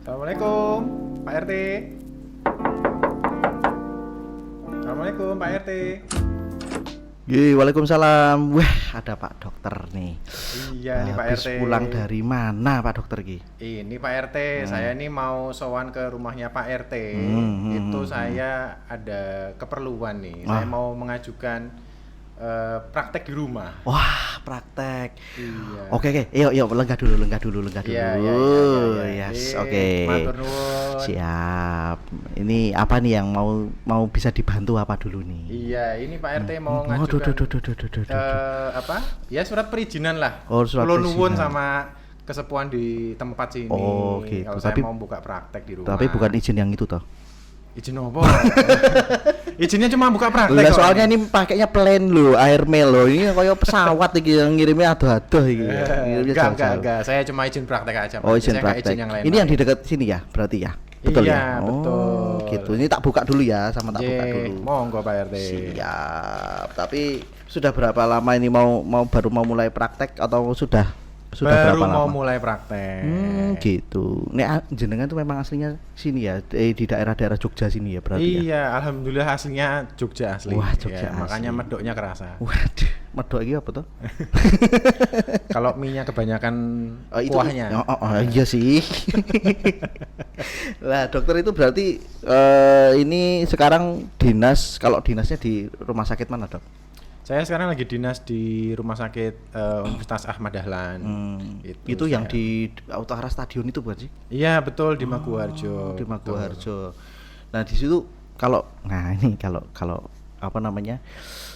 Assalamualaikum, Pak RT. Assalamualaikum, Pak RT. Waalaikumsalam. Wah, ada Pak Dokter nih. Iya nih Pak Habis RT. pulang dari mana Pak Dokter Ki? Ini Pak RT, saya ini mau sowan ke rumahnya Pak RT. Itu saya ada keperluan nih. Saya mau mengajukan praktek di rumah. Wah, praktek. Iya. Oke, yuk lenggah dulu. Iya. Yes, oke. Matur nuwun. Siap. Ini apa nih yang mau bisa dibantu apa dulu nih? Iya, ini Pak RT mau Duh. ngajukan apa? Ya surat perizinan lah. Oh, surat Kula nuwun perizinan. sama kesepuan di tempat sini. Oh, gitu. Kalau saya Tapi- mau buka praktek di rumah. Tapi bukan izin yang itu toh. Izin apa? Izinnya cuma buka praktek. Lah kok. soalnya ini pakainya plane lho, airmail lho. Ini kayak pesawat iki yang ngirimnya aduh-aduh iki. Ngirimnya jauh-jauh. Enggak. Saya cuma izin praktek aja, Pak. Oh, izin Saya nggak praktek. izin yang lain. Ini yang di dekat sini ya, berarti ya. Betul Iya, ya? betul. Oh, gitu. Ini tak buka dulu ya, sama tak buka dulu. Monggo Pak RT. Siap. Tapi sudah berapa lama ini baru mau mulai praktek atau sudah Baru berapa mau lama? mulai praktek. Gitu. Nek jenengan tuh memang aslinya sini ya, di daerah-daerah Jogja sini ya berarti ya. Iya, alhamdulillah aslinya Jogja asli. Wah, Jogja Ya, makanya asli. medoknya kerasa. Waduh, medok iki apa tuh? Kalau minyak kebanyakan Itu kuahnya. iya sih. Lah, dokter itu berarti ini sekarang kalau dinasnya di rumah sakit mana, Dok? Saya sekarang lagi dinas di Rumah Sakit Universitas Ahmad Dahlan. Itu yang saya. di Utara Stadion itu bukan sih? Iya, betul di Maguwarjo. Di betul. Maguwarjo. Nah, di situ kalau apa namanya?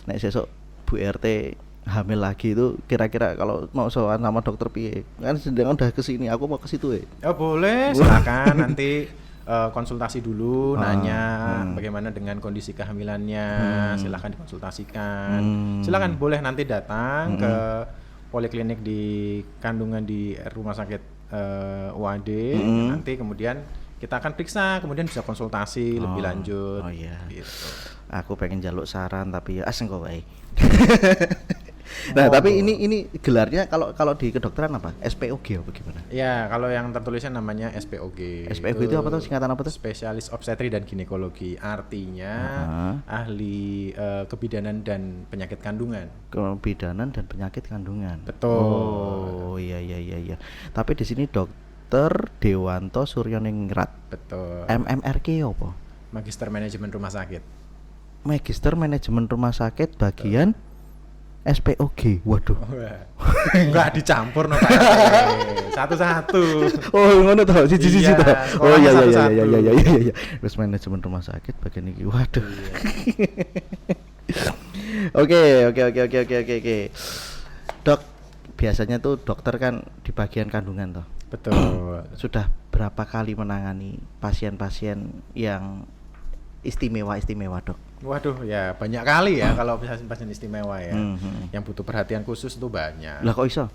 Nek sesuk Bu RT hamil lagi itu kira-kira kalau mau sowan sama dokter piye? Kan sedangkan udah ke sini, aku mau ke situ ya. Oh, boleh, silakan nanti konsultasi dulu, nanya bagaimana dengan kondisi kehamilannya, silakan dikonsultasikan. Silakan boleh nanti datang ke poliklinik di kandungan di Rumah Sakit UAD. Nanti kemudian kita akan periksa, kemudian bisa konsultasi lebih lanjut. Oh iya. Gitu. Aku pengen jaluk saran tapi ya aseng kok wae. Nah, tapi ini gelarnya kalau di kedokteran apa? SPOG apa gimana? Ya, kalau yang tertulisnya namanya SPOG. SPOG itu apa tuh, singkatan apa tuh? Spesialis Obstetri dan Ginekologi. Artinya ahli kebidanan dan penyakit kandungan. Kebidanan dan penyakit kandungan. Betul. Oh iya. Tapi di sini Dokter Dewanto Suryoningrat. Betul. MMRK apa? Magister Manajemen Rumah Sakit. Magister Manajemen Rumah Sakit bagian SPOG. Waduh. Enggak dicampur no Pak RT. Satu-satu. Oh, ngono toh, siji Iya, toh. Oh sekolahnya iya. satu-satu. Terus manajemen rumah sakit bagian iki. Waduh. Oke. Dok, biasanya tuh dokter kan di bagian kandungan toh. Betul. Sudah berapa kali menangani pasien-pasien yang istimewa, Dok? Waduh, ya banyak kali ya kalau pasien istimewa ya. Yang butuh perhatian khusus itu banyak. Lah kok iso?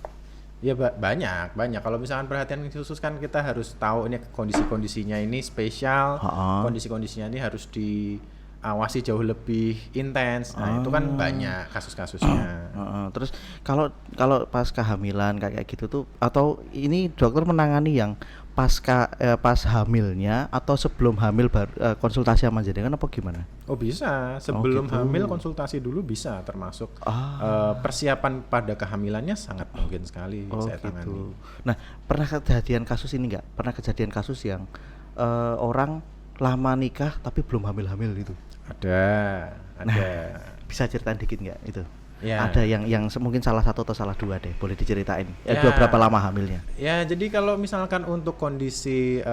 Ya banyak. Kalau misalkan perhatian khusus kan kita harus tahu ini kondisi-kondisinya ini spesial, kondisi-kondisinya ini harus diawasi jauh lebih intens. Nah, itu kan banyak kasus-kasusnya. Terus kalau pas kehamilan kayak gitu tuh, atau ini dokter menangani yang pas hamilnya atau sebelum hamil konsultasi sama jenengan apa gimana? Oh bisa, sebelum gitu. hamil konsultasi dulu bisa, termasuk persiapan pada kehamilannya sangat mungkin sekali saya tangani. Nah, pernah kejadian kasus ini nggak? Pernah kejadian kasus yang orang lama nikah tapi belum hamil-hamil gitu? Ada. Bisa ceritain dikit nggak itu? Ya. Ada yang mungkin salah satu atau salah dua deh, boleh diceritain. Ya. Berapa lama hamilnya? Ya, jadi kalau misalkan untuk kondisi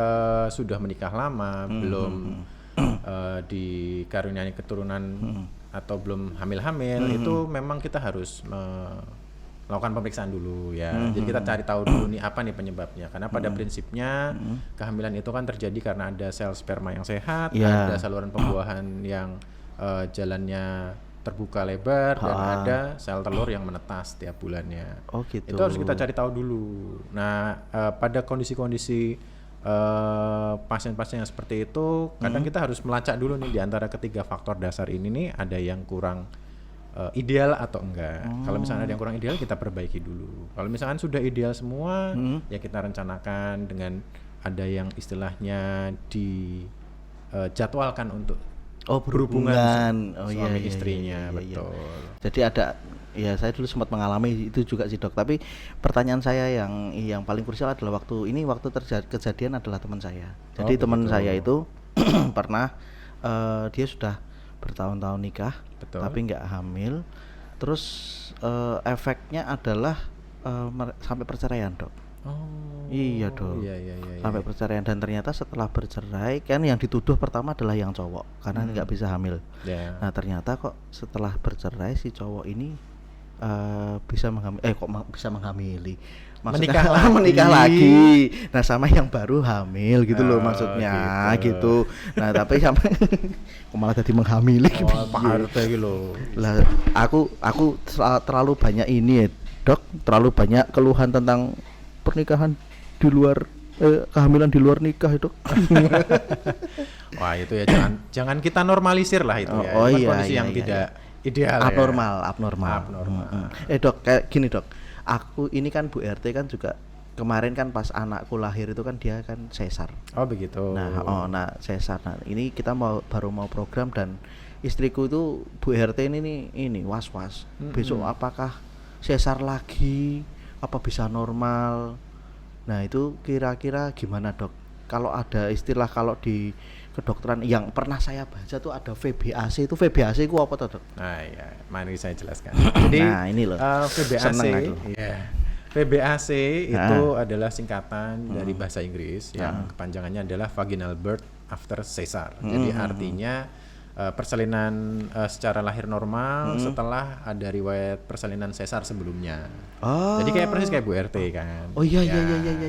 sudah menikah lama, belum dikaruniai keturunan atau belum hamil-hamil, itu memang kita harus melakukan pemeriksaan dulu ya. Jadi kita cari tahu dulu nih apa nih penyebabnya. Karena pada prinsipnya kehamilan itu kan terjadi karena ada sel sperma yang sehat, ada saluran pembuahan yang jalannya terbuka lebar, dan ada sel telur yang menetas tiap bulannya. Oh gitu. Itu harus kita cari tahu dulu. Nah, pada kondisi-kondisi pasien-pasien yang seperti itu kadang kita harus melacak dulu nih di antara ketiga faktor dasar ini nih ada yang kurang ideal atau enggak. Kalau misalnya ada yang kurang ideal kita perbaiki dulu. Kalau misalkan sudah ideal semua ya kita rencanakan dengan ada yang istilahnya dijadwalkan untuk berhubungan suami istrinya, betul. Jadi ada, ya saya dulu sempat mengalami itu juga sih dok. Tapi pertanyaan saya yang paling krusial adalah waktu kejadian adalah teman saya. Jadi teman saya itu pernah dia sudah bertahun-tahun nikah, betul. tapi nggak hamil. Terus efeknya adalah sampai perceraian dok. Iya dong. Sampai perceraian, dan ternyata setelah bercerai kan yang dituduh pertama adalah yang cowok karena nggak bisa hamil. Nah ternyata kok setelah bercerai si cowok ini bisa menghamili. Maksudnya menikah lagi. Nah sama yang baru hamil gitu loh maksudnya gitu. Nah tapi sampai malah tadi menghamili. Pak RT gitu loh. Lah aku terlalu banyak ini ya dok, terlalu banyak keluhan tentang pernikahan di luar kehamilan di luar nikah itu. Wah itu ya jangan kita normalisir lah itu ya. Kondisi yang tidak ideal, abnormal. Dok kayak gini dok, aku ini kan Bu RT kan juga kemarin kan pas anakku lahir itu kan dia kan sesar. Oh begitu. Nah sesar. Nah ini kita baru mau program dan istriku itu Bu RT ini was-was. Besok apakah sesar lagi? Apa bisa normal? Nah itu kira-kira gimana dok? Kalau ada istilah kalau di kedokteran yang pernah saya baca tuh ada VBAC. Itu VBAC itu apa tuh dok? Nah ya, mari saya jelaskan. Jadi ini loh. VBAC itu adalah singkatan dari bahasa Inggris yang kepanjangannya adalah vaginal birth after Caesar. Jadi artinya persalinan secara lahir normal setelah ada riwayat persalinan sesar sebelumnya. Jadi kayak persis kayak Bu RT kan. Iya.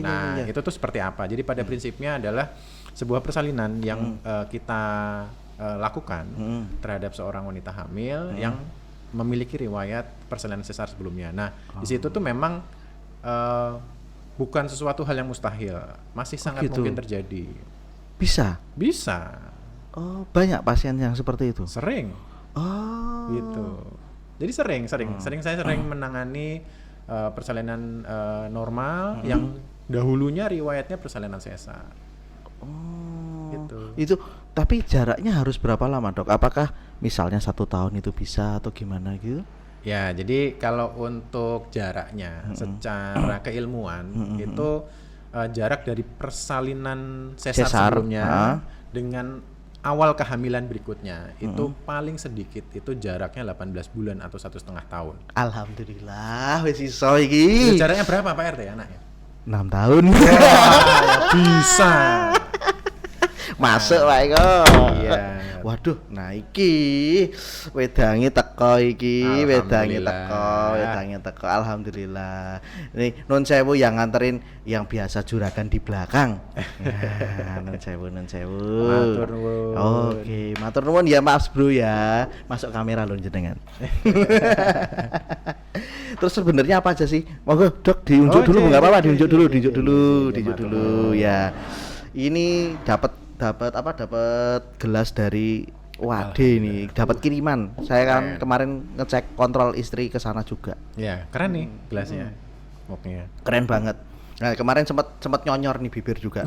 Nah, itu tuh seperti apa? Jadi pada prinsipnya adalah sebuah persalinan yang kita lakukan terhadap seorang wanita hamil yang memiliki riwayat persalinan sesar sebelumnya. Nah, di situ tuh memang bukan sesuatu hal yang mustahil, masih sangat mungkin terjadi. Bisa. Oh, banyak pasien yang seperti itu. Sering. Gitu. Jadi saya sering menangani persalinan normal yang dahulunya riwayatnya persalinan sesar. Gitu. Itu tapi jaraknya harus berapa lama dok? Apakah misalnya 1 tahun itu bisa atau gimana gitu? Ya, jadi kalau untuk jaraknya secara keilmuan itu jarak dari persalinan sesar sebelumnya dengan awal kehamilan berikutnya itu paling sedikit itu jaraknya 18 bulan atau 1,5 tahun. Alhamdulillah wis iso iki. Jaraknya berapa Pak RT anaknya? 6 tahun. Bisa. Masuk wae kok. Iya. Waduh, nah iki wedange teko iki, wedange teko. Alhamdulillah. Ini nun sewu yang nganterin yang biasa juragan di belakang. Nah, nun sewu. Matur nuwun. Oke, matur nuwun ya Mas Bro ya. Masuk kamera lho jenengan. Terus sebenarnya apa aja sih? Monggo Dok diunjuk dulu enggak apa-apa, diunjuk dulu ya. Ini dapat gelas dari Wade nih, dapat kiriman. Saya kan kemarin ngecek kontrol istri ke sana juga. Ya, keren nih gelasnya. Muknya. Keren banget. Nah, kemarin sempat nyonyor nih bibir juga.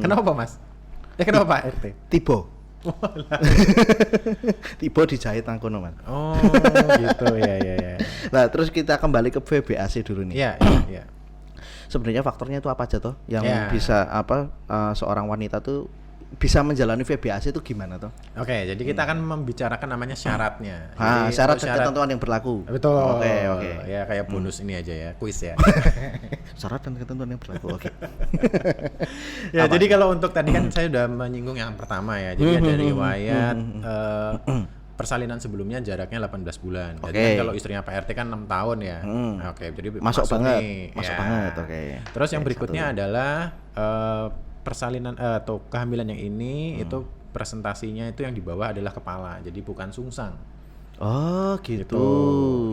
Kenapa, Mas? Kenapa Pak RT? Tiba dijahit nang kono, Mas. Oh, gitu ya. Nah, terus kita kembali ke VBAC dulu nih. Iya. Sebenarnya faktornya itu apa aja toh yang bisa seorang wanita tuh bisa menjalani VBAC itu gimana toh? Oke, jadi kita akan membicarakan namanya syaratnya. Syarat dan ketentuan yang berlaku. Betul. Oke. Ya kayak bonus ini aja ya, kuis ya. Syarat dan ketentuan yang berlaku. Oke. Ya, jadi kalau untuk tadi kan saya sudah menyinggung yang pertama ya. Jadi ada riwayat persalinan sebelumnya jaraknya 18 bulan. Jadi kan kalau istrinya Pak RT kan 6 tahun ya. Oke, jadi masuk banget. nih. Masuk banget. Oke. Terus yang berikutnya adalah persalinan atau kehamilan yang ini itu presentasinya itu yang di bawah adalah kepala. Jadi bukan sungsang. Oh, gitu.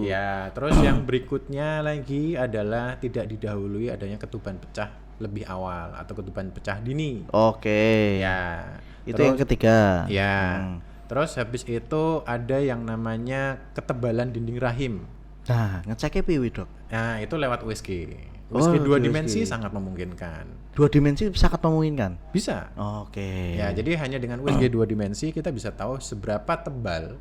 Ya, terus yang berikutnya lagi adalah tidak didahului adanya ketuban pecah lebih awal atau ketuban pecah dini. Oke. Ya. Itu yang ketiga. Ya. Terus habis itu ada yang namanya ketebalan dinding rahim. Nah, ngeceknya piye, Dok? Nah, itu lewat USG. Oh, USG 2 di dimensi USG. sangat memungkinkan. 2 dimensi sangat memungkinkan. Bisa. Oke. Ya, jadi hanya dengan USG 2 dimensi kita bisa tahu seberapa tebal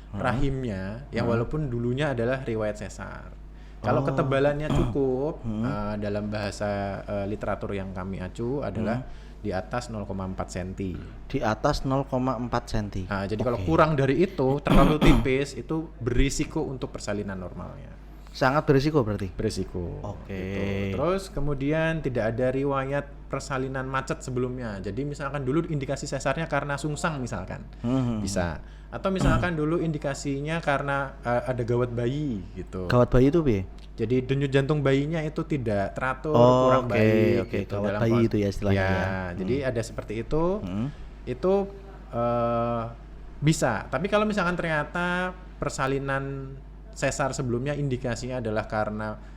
rahimnya yang walaupun dulunya adalah riwayat sesar. Kalau ketebalannya cukup, dalam bahasa literatur yang kami acu adalah di atas 0,4 cm. Di atas 0,4 cm. Nah, jadi kalau kurang dari itu, terlalu tipis, itu berisiko untuk persalinan normalnya. Sangat berisiko berarti. Berisiko. Oke. Gitu. Terus kemudian tidak ada riwayat persalinan macet sebelumnya. Jadi misalkan dulu indikasi sesarnya karena sungsang misalkan, bisa. Atau misalkan dulu indikasinya karena ada gawat bayi gitu. Gawat bayi itu piye? Jadi denyut jantung bayinya itu tidak teratur, Oh, kurang oke, baik. oke. Gitu, Gawat dalam bayi itu ya istilahnya Ya, ya. jadi ada seperti itu. Itu bisa. Tapi kalau misalkan ternyata persalinan sesar sebelumnya indikasinya adalah karena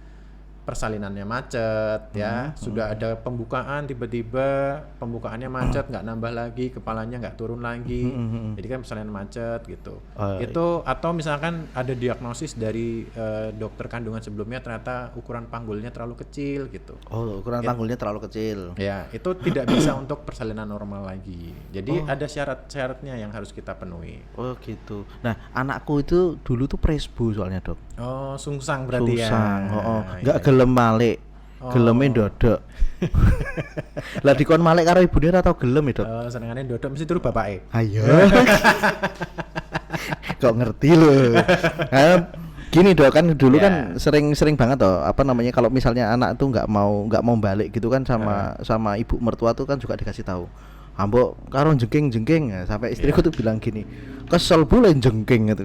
persalinannya macet, ya sudah ada pembukaan, tiba-tiba pembukaannya macet, nggak nambah lagi, kepalanya nggak turun lagi, jadi kan persalinan macet gitu. Itu atau misalkan ada diagnosis dari dokter kandungan sebelumnya ternyata ukuran panggulnya terlalu kecil gitu. Oh, ukuran panggulnya terlalu kecil. Ya, itu tidak bisa untuk persalinan normal lagi. Jadi ada syarat-syaratnya yang harus kita penuhi. Oh gitu. Nah, anakku itu dulu tuh presbu soalnya, Dok. Oh, sungsang berarti Susang. ya. Enggak gelem malik. Geleme ndodok. Lah dikon malik karo ibune ora tau gelem ya, Dok. Senengane ndodok mesti turu bapake. Ayo. Kok ngerti loh. Gini Dok, kan dulu kan sering banget toh apa namanya kalau misalnya anak tuh nggak mau balik gitu kan sama ibu mertua tuh kan juga dikasih tahu. Ambok karo jengking ya, sampai istriku tuh bilang gini, kesel boleh jengking gitu.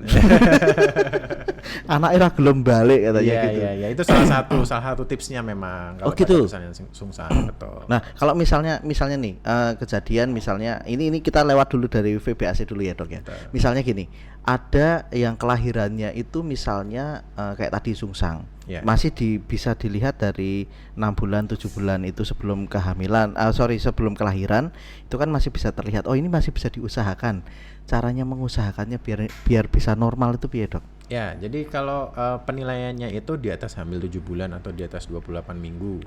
Anak era gelem balik katanya gitu. Iya, itu salah satu tipsnya memang kalau gitu. misalnya sungsang, betul. Nah, kalau misalnya nih kejadian misalnya ini kita lewat dulu dari VBAC dulu ya, Dok ya. Betul. Misalnya gini, ada yang kelahirannya itu misalnya kayak tadi sungsang. Yeah. Masih bisa dilihat dari 6 bulan 7 bulan itu sebelum kehamilan, sebelum kelahiran itu kan masih bisa terlihat. Oh, ini masih bisa diusahakan. Caranya mengusahakannya biar bisa normal itu piye, Dok? Ya, jadi kalau penilaiannya itu di atas hamil 7 bulan atau di atas 28 minggu.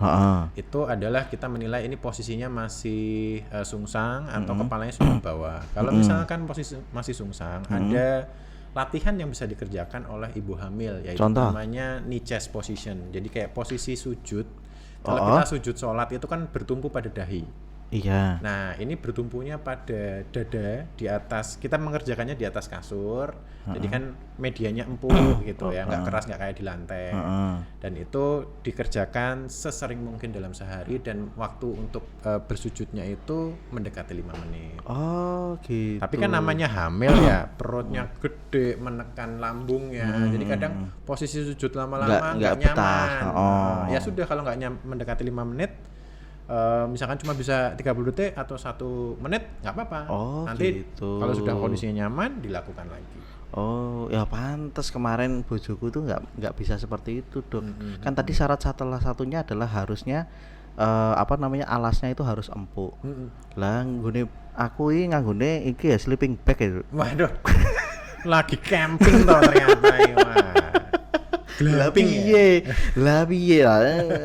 Itu adalah kita menilai ini posisinya masih sungsang atau kepalanya sudah bawah. Kalau misalkan posisi masih sungsang, ada latihan yang bisa dikerjakan oleh ibu hamil, yaitu namanya knee chest position. Jadi kayak posisi sujud. Kalau kita sujud sholat itu kan bertumpu pada dahi. Iya. Nah, ini bertumpunya pada dada di atas. Kita mengerjakannya di atas kasur. Jadi kan medianya empuk gitu ya, nggak keras, nggak kayak di lantai. Dan itu dikerjakan sesering mungkin dalam sehari dan waktu untuk bersujudnya itu mendekati 5 menit. Oh, gitu. Tapi kan namanya hamil ya, perutnya gede, menekan lambungnya. Jadi kadang posisi sujud lama-lama nggak nyaman. Ya sudah, kalau nggak mendekati 5 menit, misalkan cuma bisa 30 detik atau 1 menit nggak apa-apa. Nanti gitu. Kalau sudah kondisinya nyaman dilakukan lagi. Oh, ya pantas kemarin bojoku tuh nggak bisa seperti itu, Dok. Kan tadi syarat satunya adalah harusnya alasnya itu harus empuk. Lah nggone aku iki nganggone iki ya sleeping bag ya. Waduh. Lagi camping toh ternyata ya. Lah piye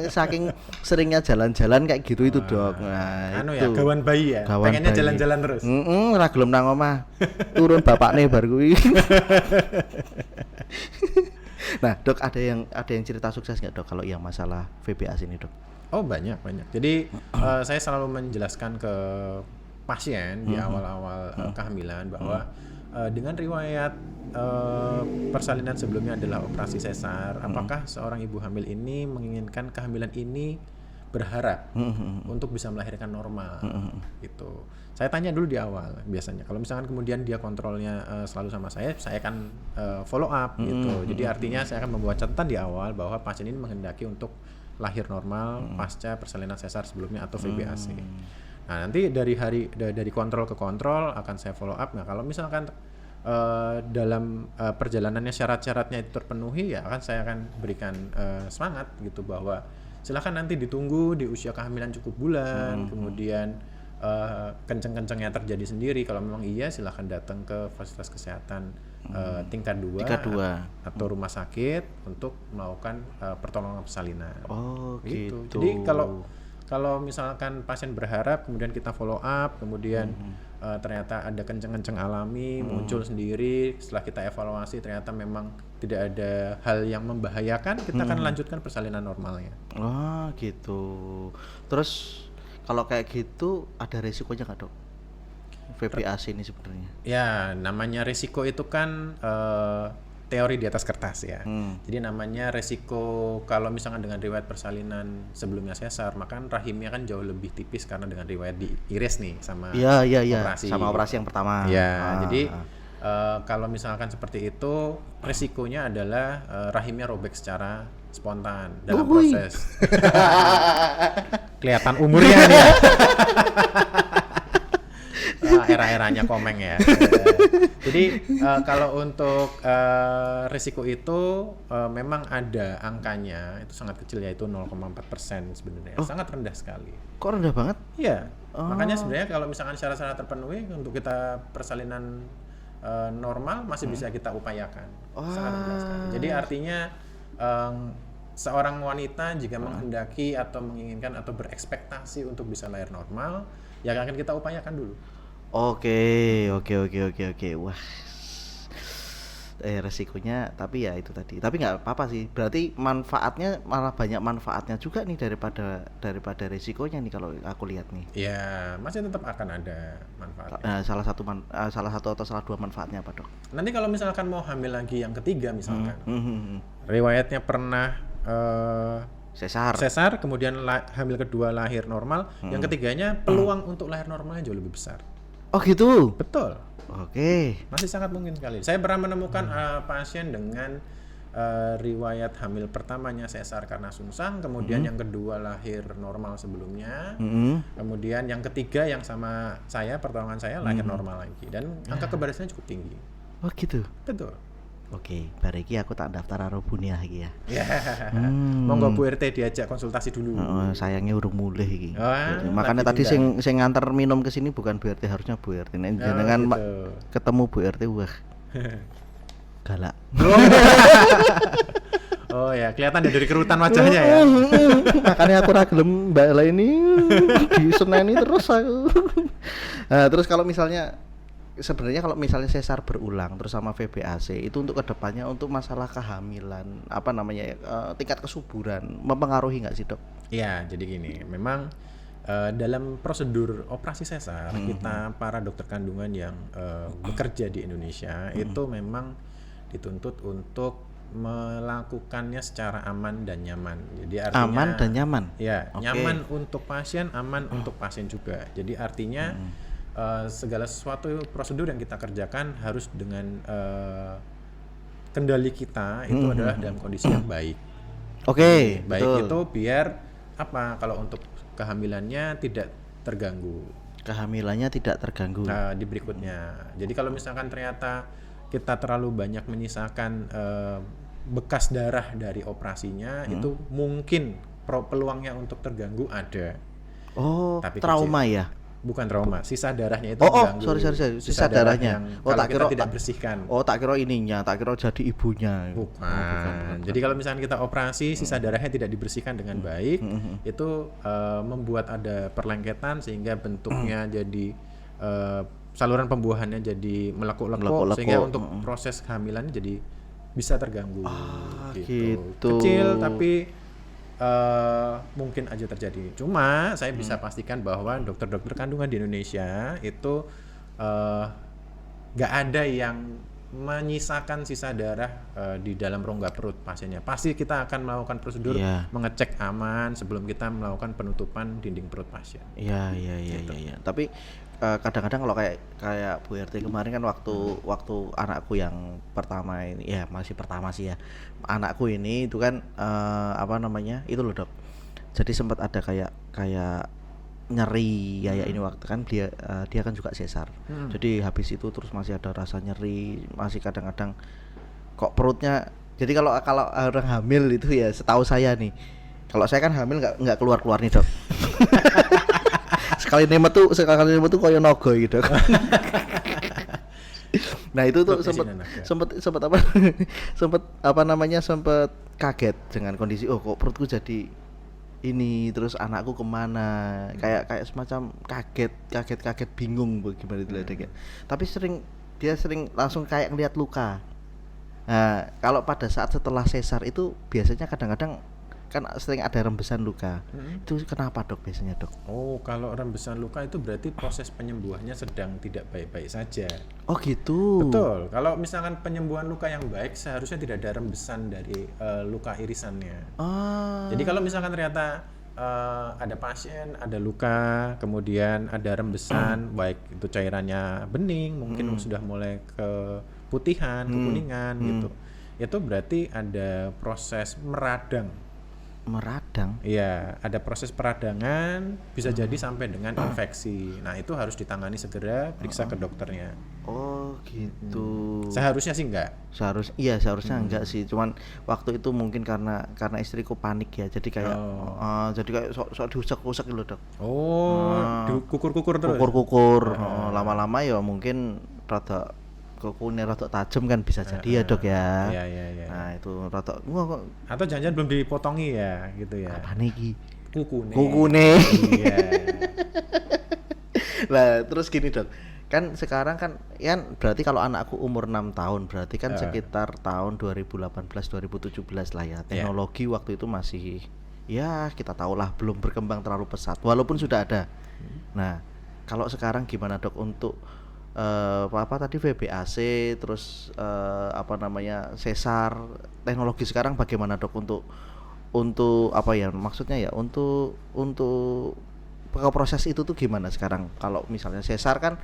saking seringnya jalan-jalan kayak gitu itu, Dok. Nah, ya gawan bayi ya. Pengennya jalan-jalan terus. Ora gelem nang omah. Turun bapakne bar kuwi. Nah, Dok, ada yang cerita sukses nggak, Dok, kalau yang masalah VBAC ini, Dok? Oh, banyak. Jadi saya selalu menjelaskan ke pasien di awal-awal kehamilan bahwa dengan riwayat persalinan sebelumnya adalah operasi sesar, apakah seorang ibu hamil ini menginginkan kehamilan ini berharap untuk bisa melahirkan normal gitu. Saya tanya dulu di awal biasanya. Kalau misalkan kemudian dia kontrolnya selalu sama saya akan follow up gitu. Jadi artinya saya akan membuat catatan di awal bahwa pasien ini menghendaki untuk lahir normal pasca persalinan sesar sebelumnya atau VBAC. Nah, nanti dari kontrol ke kontrol akan saya follow up. Nah, kalau misalkan dalam perjalanannya syarat-syaratnya itu terpenuhi, ya saya akan berikan semangat gitu bahwa silahkan nanti ditunggu di usia kehamilan cukup bulan, kemudian kenceng-kencengnya terjadi sendiri. Kalau memang iya, silahkan datang ke fasilitas kesehatan tingkat 2 atau rumah sakit untuk melakukan pertolongan persalinan. Oh gitu. Jadi kalau misalkan pasien berharap, kemudian kita follow up, kemudian ternyata ada kenceng-kenceng alami muncul sendiri, setelah kita evaluasi ternyata memang tidak ada hal yang membahayakan, kita akan lanjutkan persalinan normalnya. Oh gitu. Terus kalau kayak gitu ada resikonya nggak dok? VBAC ini sebenarnya? Ya, namanya risiko itu kan teori di atas kertas ya. Jadi namanya resiko kalau misalkan dengan riwayat persalinan sebelumnya sesar, maka rahimnya kan jauh lebih tipis karena dengan riwayat diiris nih sama operasi. Sama operasi yang pertama. Jadi kalau misalkan seperti itu, resikonya adalah rahimnya robek secara spontan dalam proses. Kelihatan umurnya nih ya. Era-eranya Komeng ya. Jadi kalau untuk risiko itu memang ada angkanya, itu sangat kecil, yaitu 0,4% sebenarnya. Sangat rendah sekali. Kok rendah banget? Iya. Makanya sebenarnya kalau misalkan syarat-syarat terpenuhi untuk kita persalinan normal masih bisa kita upayakan. Sangat rendah sekali. Jadi artinya seorang wanita jika menghendaki atau menginginkan atau berekspektasi untuk bisa lahir normal, ya akan kita upayakan dulu. Oke. Wah, resikonya, tapi ya itu tadi. Tapi nggak apa-apa sih. Berarti manfaatnya malah banyak manfaatnya juga nih daripada resikonya nih kalau aku lihat nih. Ya, masih tetap akan ada manfaatnya. Nah, salah satu atau salah dua manfaatnya apa dok? Nanti kalau misalkan mau hamil lagi yang ketiga misalkan, riwayatnya pernah sesar, kemudian hamil kedua lahir normal, yang ketiganya peluang untuk lahir normalnya jauh lebih besar. Oh gitu? Betul. Oke. Masih sangat mungkin sekali. Saya pernah menemukan pasien dengan riwayat hamil pertamanya sesar karena sungsang, kemudian yang kedua lahir normal sebelumnya, kemudian yang ketiga yang sama saya, pertolongan saya lahir normal lagi, dan angka keberhasilannya cukup tinggi. Oh gitu? Betul. Oke, bariki aku tak daftar karo Bunia iki ya. Monggo Bu RT diajak konsultasi dulu. Sayangnya urung mulih iki. Makanya tadi sing nganter minum ke sini bukan Bu RT, harusnya Bu RT. Nek jenengan gitu. Ketemu Bu RT, wah. Galak. Oh ya, kelihatan dari kerutan wajahnya ya. Makanya aku ra gelem Mbak ini diseneni terus aku. Nah, terus kalau misalnya sebenarnya kalau misalnya sesar berulang terus sama VBAC itu untuk kedepannya untuk masalah kehamilan tingkat kesuburan mempengaruhi nggak sih dok? Iya, jadi gini, memang dalam prosedur operasi sesar kita para dokter kandungan yang bekerja di Indonesia itu memang dituntut untuk melakukannya secara aman dan nyaman. Jadi artinya aman dan nyaman. Ya, nyaman untuk pasien, aman untuk pasien juga. Jadi artinya segala sesuatu prosedur yang kita kerjakan harus dengan kendali kita itu adalah dalam kondisi yang baik. Oke, baik betul. Itu biar apa? Kalau untuk kehamilannya tidak terganggu. Kehamilannya tidak terganggu. Di berikutnya. Jadi kalau misalkan ternyata kita terlalu banyak menyisakan bekas darah dari operasinya, itu mungkin peluangnya untuk terganggu ada. Oh, tapi trauma kecil. Ya? Bukan trauma, sisa darahnya itu mengganggu. Sorry, sisa darahnya. Kalau kita tidak bersihkan. Tak kira ininya, tak kira jadi ibunya. Bukan. Jadi kalau misalnya kita operasi, sisa darahnya tidak dibersihkan dengan baik, itu membuat ada perlengketan sehingga bentuknya jadi saluran pembuahannya jadi melekuk-lekuk sehingga untuk proses kehamilannya jadi bisa terganggu. Gitu. Kecil tapi mungkin aja terjadi. Cuma saya bisa pastikan bahwa dokter-dokter kandungan di Indonesia itu gak ada yang menyisakan sisa darah di dalam rongga perut pasiennya. Pasti kita akan melakukan prosedur mengecek aman sebelum kita melakukan penutupan dinding perut pasien. Iya. Tapi kadang-kadang kalau kayak Bu RT kemarin kan waktu anakku yang pertama ini, ya masih pertama sih ya, anakku ini itu kan itu loh dok, jadi sempat ada kayak nyeri kayak ini waktu kan dia kan juga sesar, jadi habis itu terus masih ada rasa nyeri, masih kadang-kadang kok perutnya, jadi kalau orang hamil itu ya setahu saya nih, Kalau saya kan hamil nggak keluar nih dok. sekali ini metu koyo nogo gitu dok. Nah itu tuh sempet kaget dengan kondisi kok perutku jadi ini, terus anakku kemana, kayak semacam kaget bingung bagaimana itu ya. Tapi dia sering langsung kayak ngeliat luka. Nah kalau pada saat setelah sesar itu biasanya kadang-kadang kan sering ada rembesan luka. Itu kenapa dok biasanya dok? Oh, kalau rembesan luka itu berarti proses penyembuhannya sedang tidak baik-baik saja. Oh gitu. Betul. Kalau misalkan penyembuhan luka yang baik, seharusnya tidak ada rembesan dari luka irisannya. Jadi kalau misalkan ternyata ada pasien, ada luka, kemudian ada rembesan, baik itu cairannya bening, mungkin sudah mulai keputihan, kekuningan gitu. Itu berarti ada proses meradang. Iya, ada proses peradangan, bisa jadi sampai dengan infeksi. Nah, itu harus ditangani segera, periksa ke dokternya. Oh, gitu. Seharusnya sih enggak. Seharusnya enggak sih. Cuman waktu itu mungkin karena istriku panik ya. Jadi kayak sok diusek-usek gitu, Dok. Dikukur-kukur terus. Kukur-kukur. Lama-lama ya mungkin rada kukunya rada tajam kan bisa jadi ya dok ya. Iya. Nah itu rada atau jangan-jangan belum dipotongi ya gitu ya. Apa nih? Kukune. Iya. Lah terus gini dok, kan sekarang kan berarti kalau anakku umur 6 tahun berarti kan sekitar tahun 2018-2017 lah ya. Teknologi waktu itu masih ya kita tahulah belum berkembang terlalu pesat walaupun sudah ada. Nah kalau sekarang gimana dok untuk tadi VBAC terus sesar, teknologi sekarang bagaimana dok untuk apa ya maksudnya ya untuk proses itu tuh gimana sekarang? Kalau misalnya sesar kan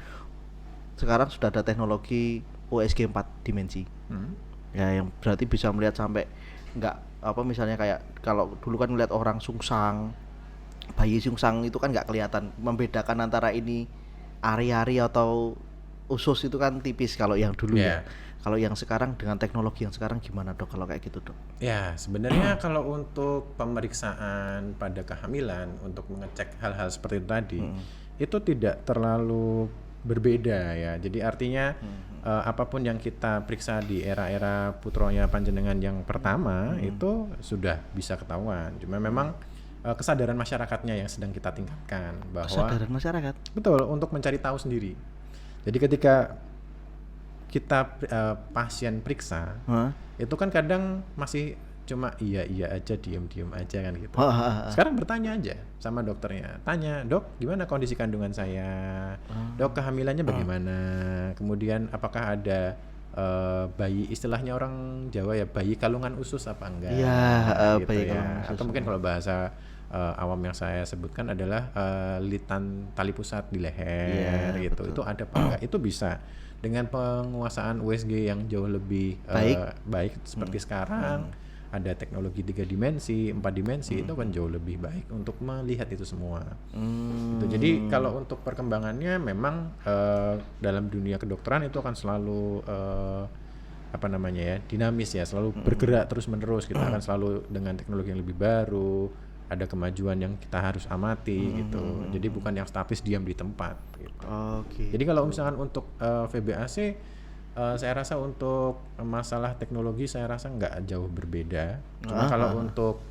sekarang sudah ada teknologi USG 4 dimensi. Ya yang berarti bisa melihat sampai misalnya kayak kalau dulu kan melihat orang sungsang, bayi sungsang itu kan nggak kelihatan, membedakan antara ini ari-ari atau usus itu kan tipis kalau yang dulu ya. Kalau yang sekarang dengan teknologi yang sekarang gimana dok kalau kayak gitu dok? Ya sebenarnya kalau untuk pemeriksaan pada kehamilan untuk mengecek hal-hal seperti itu tadi itu tidak terlalu berbeda ya. Jadi artinya apapun yang kita periksa di era-era putronya panjenengan yang pertama itu sudah bisa ketahuan. Cuma memang kesadaran masyarakatnya yang sedang kita tingkatkan bahwa kesadaran masyarakat betul untuk mencari tahu sendiri. Jadi ketika kita pasien periksa, itu kan kadang masih cuma iya aja, diem aja kan gitu. Sekarang bertanya aja sama dokternya, tanya dok gimana kondisi kandungan saya, dok kehamilannya bagaimana, kemudian apakah ada bayi, istilahnya orang Jawa ya bayi kalungan usus apa enggak, gitu bayi ya. Atau mungkin kalau bahasa awam yang saya sebutkan adalah litan tali pusat di leher gitu. Betul. Itu ada apa enggak? Itu bisa dengan penguasaan USG yang jauh lebih baik seperti sekarang. Ada teknologi 3 dimensi, 4 dimensi itu kan jauh lebih baik untuk melihat itu semua. Gitu. Jadi kalau untuk perkembangannya memang dalam dunia kedokteran itu akan selalu dinamis ya, selalu bergerak terus menerus. Kita akan selalu dengan teknologi yang lebih baru. Ada kemajuan yang kita harus amati gitu. Jadi bukan yang statis diam di tempat gitu. Jadi kalau misalkan untuk VBAC saya rasa untuk masalah teknologi saya rasa nggak jauh berbeda. Cuma kalau untuk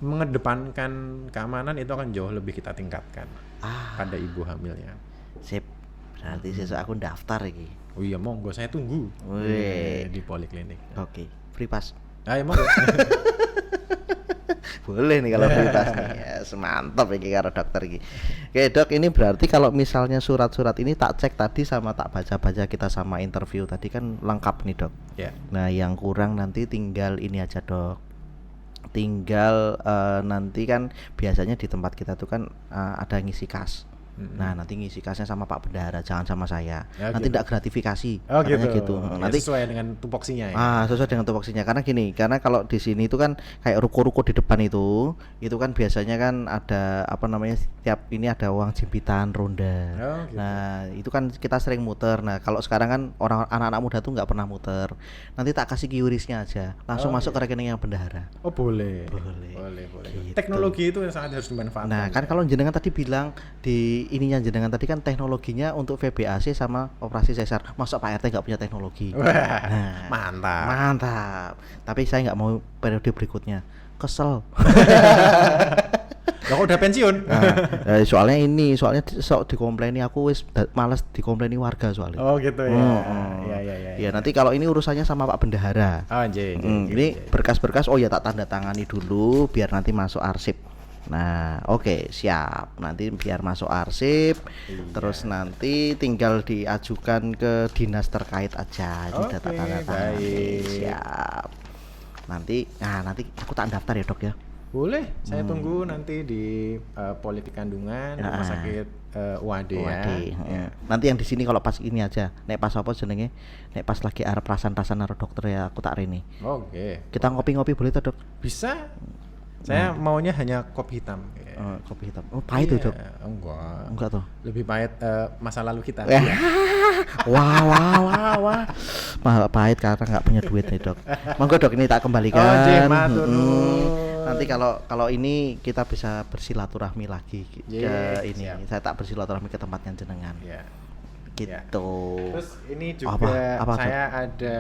mengedepankan keamanan itu akan jauh lebih kita tingkatkan pada ibu hamilnya. Sip. Berarti sesuk aku daftar iki. Oh iya monggo saya tunggu di poliklinik. Oke. Free pass. Ayo monggo. Boleh nih kalau prioritas nih. Ya, semantap iki karo dokter iki. Oke, Dok, ini berarti kalau misalnya surat-surat ini tak cek tadi sama tak baca-baca kita sama interview tadi kan lengkap nih, Dok. Ya. Nah, yang kurang nanti tinggal ini aja, Dok. Tinggal nanti kan biasanya di tempat kita tuh kan ada ngisi kas. Nah, nanti ngisi kasnya sama Pak Bendahara, jangan sama saya. Ya, Nanti gitu. tidak gratifikasi. Oh Katanya gitu. gitu. Ya, Nanti sesuai dengan tupoksinya ya. sesuai dengan tupoksinya. Karena gini, karena kalau di sini itu kan kayak ruko-ruko di depan itu kan biasanya kan ada apa namanya, setiap ini ada uang jempitan ronda. Oh, gitu. Nah, itu kan kita sering muter. Nah, kalau sekarang kan anak-anak muda tuh nggak pernah muter. Nanti tak kasih QRIS-nya aja, langsung masuk ke rekening yang bendahara. Oh boleh. Boleh. Gitu. Gitu. Teknologi itu yang sangat harus dimanfaatkan. Nah, kan kalau jenengan tadi bilang di ininya jenengan tadi kan teknologinya untuk VBAC sama operasi sesar. Masa Pak RT nggak punya teknologi? Wah, Nah, mantap. mantap. Tapi saya nggak mau periode berikutnya. Kesel. Lah kok udah pensiun? soalnya sok dikomplaini, aku wis males dikomplaini warga soalnya. Oh gitu ya. Iya. Ya nanti kalau ini urusannya sama Pak Bendahara. Oh anjir. Ini berkas-berkas tak tanda tangani dulu biar nanti masuk arsip. Nah, oke, siap. Nanti biar masuk arsip, terus nanti tinggal diajukan ke dinas terkait aja. Ini data tanda tangan. Siap. Nanti aku tak daftar ya, Dok ya. Boleh, saya tunggu nanti di Politik Kandungan, Rumah Sakit UAD ya. Nanti yang di sini kalau pas ini aja, nek pas apa jenenge? Nek pas lagi arep rasan-rasan karo dokter ya aku tak rene. Oke. Kita ngopi-ngopi boleh toh, Dok? Bisa. Saya maunya hanya kopi hitam. Kopi hitam. Oh, pahit tuh, Dok. Enggak toh. Lebih pahit masa lalu kita. Wah. Malah pahit karena nggak punya duit nih, Dok. Monggo, Dok, ini tak kembalikan. Nanti kalau ini kita bisa bersilaturahmi lagi ke ini. Siap. Saya tak bersilaturahmi ke tempatnya jenengan. Ya. Gitu. Ya. Terus ini juga apa, saya ada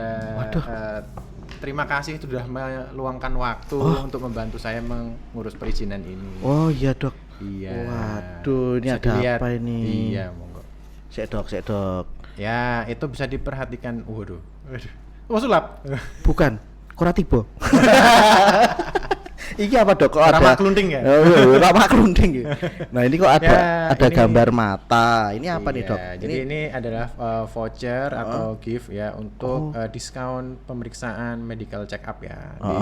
terima kasih sudah meluangkan waktu untuk membantu saya mengurus perizinan ini. Oh iya, Dok. Iya. Waduh, ini ada apa ini? Iya, monggo. Sek Dok. Ya, itu bisa diperhatikan. Waduh. Oh, sulap. Bukan. Kuratibo. Iki apa, Dok? Kok ada Ramak kelunting ya? Ramak kelunting. Nah, ini kok ada ini, gambar mata. Ini apa nih, Dok? Jadi ini adalah voucher atau gift ya untuk diskon pemeriksaan medical check up ya di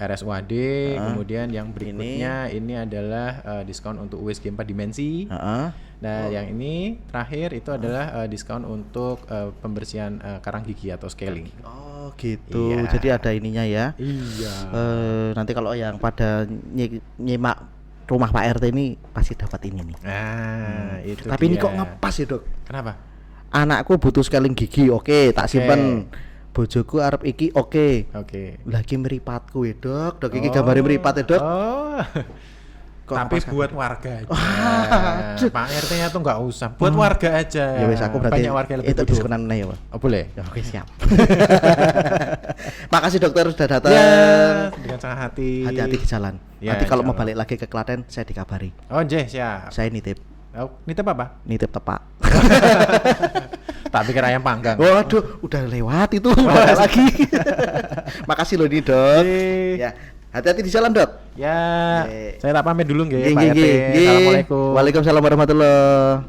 RSUAD. Kemudian yang berikutnya ini adalah diskon untuk USG 4 dimensi. Nah, yang ini terakhir itu adalah diskon untuk pembersihan karang gigi atau scaling. Oh gitu. Iya. Jadi ada ininya ya. Iya. Nanti kalau yang pada nyimak rumah Pak RT ini pasti dapat ini nih. Itu. Tapi ini kok ngepas ya, Dok? Kenapa? Anakku butuh scaling gigi, oke, tak simpen. Bojoku arep iki, oke. Lagi meripatku ya, Dok. Dok iki gambare meripat ya, Dok. Tapi buat warga aja. Pak RT-nya tuh nggak usah. Buat warga aja. Ya wes, aku berarti banyak warga lebih itu diskonan ya, Pak. Oh, boleh. Ya, oke, siap. Makasih dokter sudah datang. Ya, dengan senang hati. Hati-hati di jalan. Ya, nanti kalau mau balik lagi ke Klaten saya dikabari. Oh, siap. Saya nitip. Oh, nitip apa? Nitip tepak. Tak pikir ayam panggang. Waduh, udah lewat itu. Balik lagi. Makasih loh nih, Dok. Ya. Hati-hati di jalan, Dok. Ya, saya tak pamit dulu nggih, Pak RT. Assalamualaikum. Waalaikumsalam warahmatullahi.